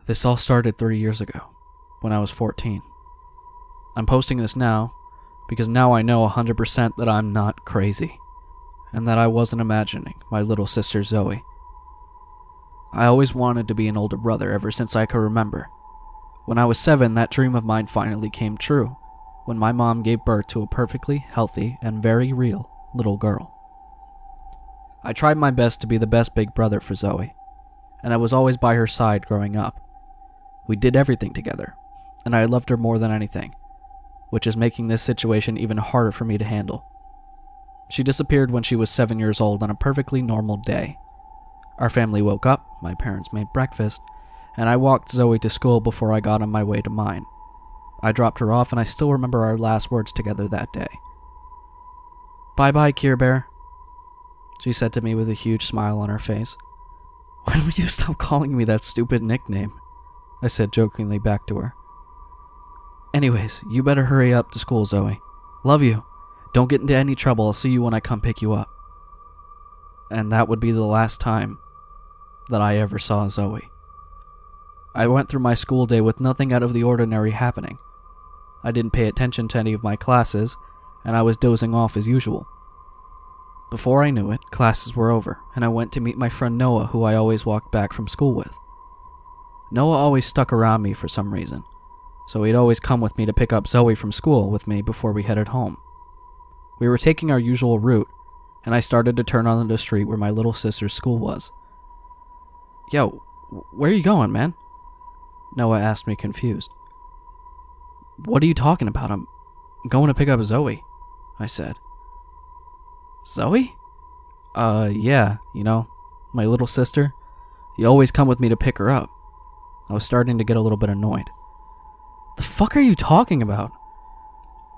This all started 3 years ago, when I was 14. I'm posting this now because now I know 100% that I'm not crazy, and that I wasn't imagining my little sister Zoe. I always wanted to be an older brother ever since I could remember. When I was 7, that dream of mine finally came true, when my mom gave birth to a perfectly healthy and very real little girl. I tried my best to be the best big brother for Zoe, and I was always by her side growing up. We did everything together, and I loved her more than anything, which is making this situation even harder for me to handle. She disappeared when she was 7 years old on a perfectly normal day. Our family woke up, my parents made breakfast, and I walked Zoe to school before I got on my way to mine. I dropped her off, and I still remember our last words together that day. "Bye-bye, Care Bear," she said to me with a huge smile on her face. "When will you stop calling me that stupid nickname?" I said jokingly back to her. "Anyways, you better hurry up to school, Zoe. Love you. Don't get into any trouble. I'll see you when I come pick you up." And that would be the last time that I ever saw Zoe. I went through my school day with nothing out of the ordinary happening. I didn't pay attention to any of my classes, and I was dozing off as usual. Before I knew it, classes were over, and I went to meet my friend Noah, who I always walked back from school with. Noah always stuck around me for some reason, so he'd always come with me to pick up Zoe from school with me before we headed home. We were taking our usual route, and I started to turn onto the street where my little sister's school was. "Yo, where are you going, man?" Noah asked me, confused. "What are you talking about? I'm going to pick up Zoe," I said. "Zoe? Yeah, my little sister. You always come with me to pick her up." I was starting to get a little bit annoyed. "The fuck are you talking about?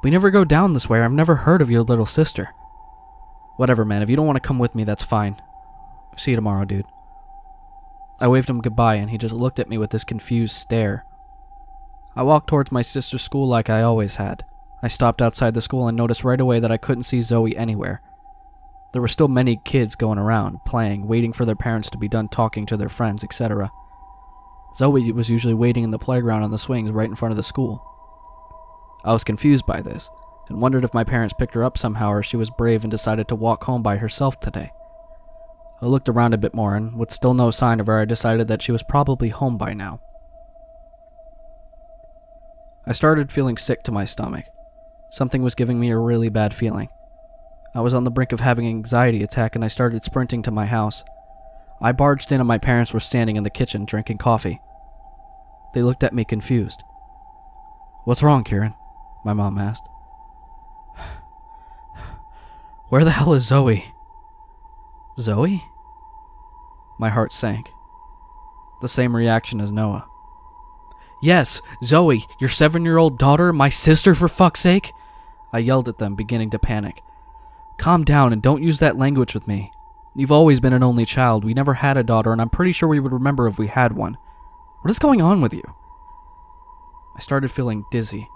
We never go down this way. I've never heard of your little sister." "Whatever, man. If you don't want to come with me, that's fine. See you tomorrow, dude." I waved him goodbye, and he just looked at me with this confused stare. I walked towards my sister's school like I always had. I stopped outside the school and noticed right away that I couldn't see Zoe anywhere. There were still many kids going around, playing, waiting for their parents to be done talking to their friends, etc. Zoe was usually waiting in the playground on the swings right in front of the school. I was confused by this, and wondered if my parents picked her up somehow or she was brave and decided to walk home by herself today. I looked around a bit more, and with still no sign of her, I decided that she was probably home by now. I started feeling sick to my stomach. Something was giving me a really bad feeling. I was on the brink of having an anxiety attack, and I started sprinting to my house. I barged in, and my parents were standing in the kitchen drinking coffee. They looked at me confused. "What's wrong, Kieran?" my mom asked. "Where the hell is Zoe?" "Zoe?" My heart sank. The same reaction as Noah. "Yes, Zoe, your 7-year-old daughter, my sister, for fuck's sake!" I yelled at them, beginning to panic. "Calm down and don't use that language with me. You've always been an only child. We never had a daughter, and I'm pretty sure we would remember if we had one. What is going on with you?" I started feeling dizzy.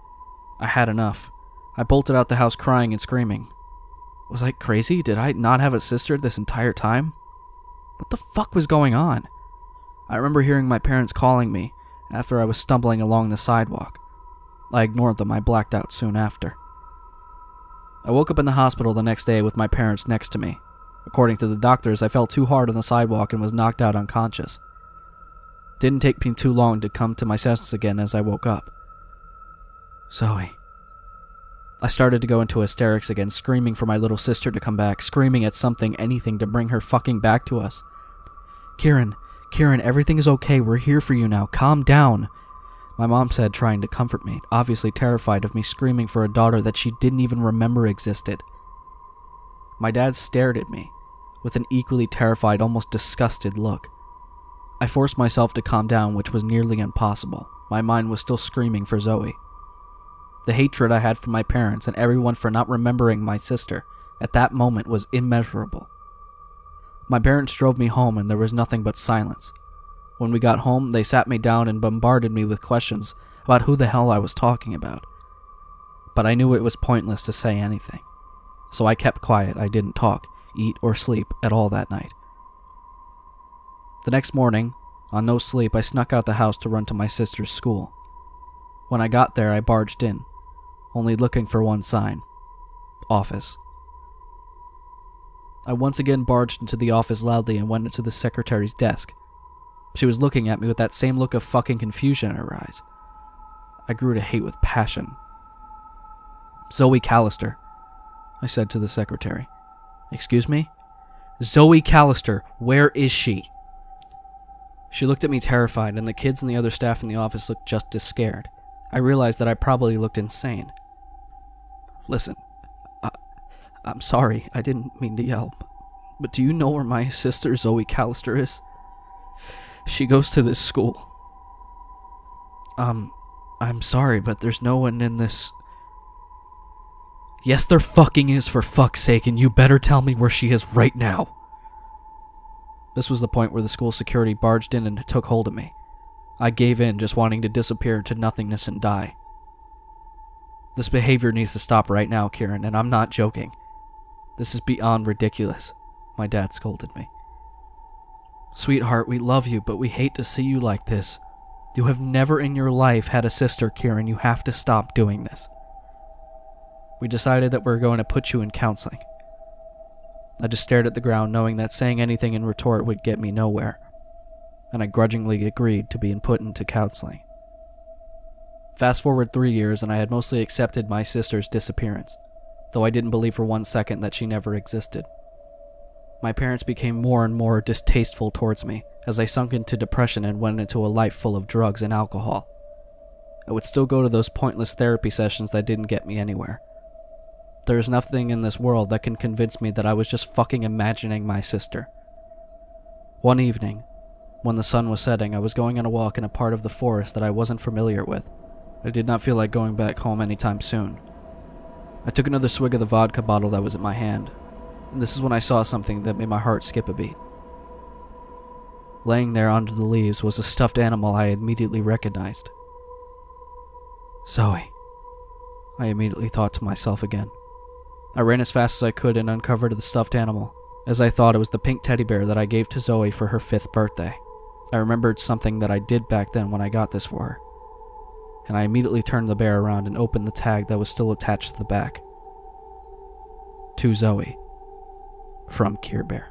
I had enough. I bolted out the house crying and screaming. Was I crazy? Did I not have a sister this entire time? What the fuck was going on? I remember hearing my parents calling me after I was stumbling along the sidewalk. I ignored them. I blacked out soon after. I woke up in the hospital the next day with my parents next to me. According to the doctors, I fell too hard on the sidewalk and was knocked out unconscious. It didn't take me too long to come to my senses again as I woke up. Zoe. I started to go into hysterics again, screaming for my little sister to come back, screaming at something, anything to bring her fucking back to us. Kieran, everything is okay. We're here for you now. Calm down," my mom said, trying to comfort me, obviously terrified of me screaming for a daughter that she didn't even remember existed. My dad stared at me with an equally terrified, almost disgusted look. I forced myself to calm down, which was nearly impossible. My mind was still screaming for Zoe. The hatred I had for my parents and everyone for not remembering my sister at that moment was immeasurable. My parents drove me home, and there was nothing but silence. When we got home, they sat me down and bombarded me with questions about who the hell I was talking about. But I knew it was pointless to say anything. So I kept quiet. I didn't talk, eat, or sleep at all that night. The next morning, On no sleep, I snuck out the house to run to my sister's school. When I got there, I barged in, only looking for one sign: office. I once again barged into the office loudly and went into the secretary's desk. She was looking at me with that same look of fucking confusion in her eyes. I grew to hate with passion. "Zoe Callister," I said to the secretary. "Excuse me?" "Zoe Callister, where is she?" She looked at me terrified, and the kids and the other staff in the office looked just as scared. I realized that I probably looked insane. "Listen, I'm sorry, I didn't mean to yell, but do you know where my sister Zoe Callister is? She goes to this school." I'm sorry, but there's no one in this..." "Yes, there fucking is, for fuck's sake, and you better tell me where she is right now." This was the point where the school security barged in and took hold of me. I gave in, just wanting to disappear into nothingness and die. "This behavior needs to stop right now, Kieran, and I'm not joking. This is beyond ridiculous," my dad scolded me. "Sweetheart, we love you, but we hate to see you like this. You have never in your life had a sister, Kieran. You have to stop doing this. We decided that we're going to put you in counseling." I just stared at the ground, knowing that saying anything in retort would get me nowhere, and I grudgingly agreed to being put into counseling. Fast forward 3 years, and I had mostly accepted my sister's disappearance, though I didn't believe for 1 second that she never existed. My parents became more and more distasteful towards me as I sunk into depression and went into a life full of drugs and alcohol. I would still go to those pointless therapy sessions that didn't get me anywhere. There is nothing in this world that can convince me that I was just fucking imagining my sister. One evening, when the sun was setting, I was going on a walk in a part of the forest that I wasn't familiar with. I did not feel like going back home anytime soon. I took another swig of the vodka bottle that was in my hand, and this is when I saw something that made my heart skip a beat. Laying there under the leaves was a stuffed animal I immediately recognized. "Zoe," I immediately thought to myself again. I ran as fast as I could and uncovered the stuffed animal, as I thought it was the pink teddy bear that I gave to Zoe for her 5th birthday. I remembered something that I did back then when I got this for her, and I immediately turned the bear around and opened the tag that was still attached to the back. To Zoe, from Care Bear.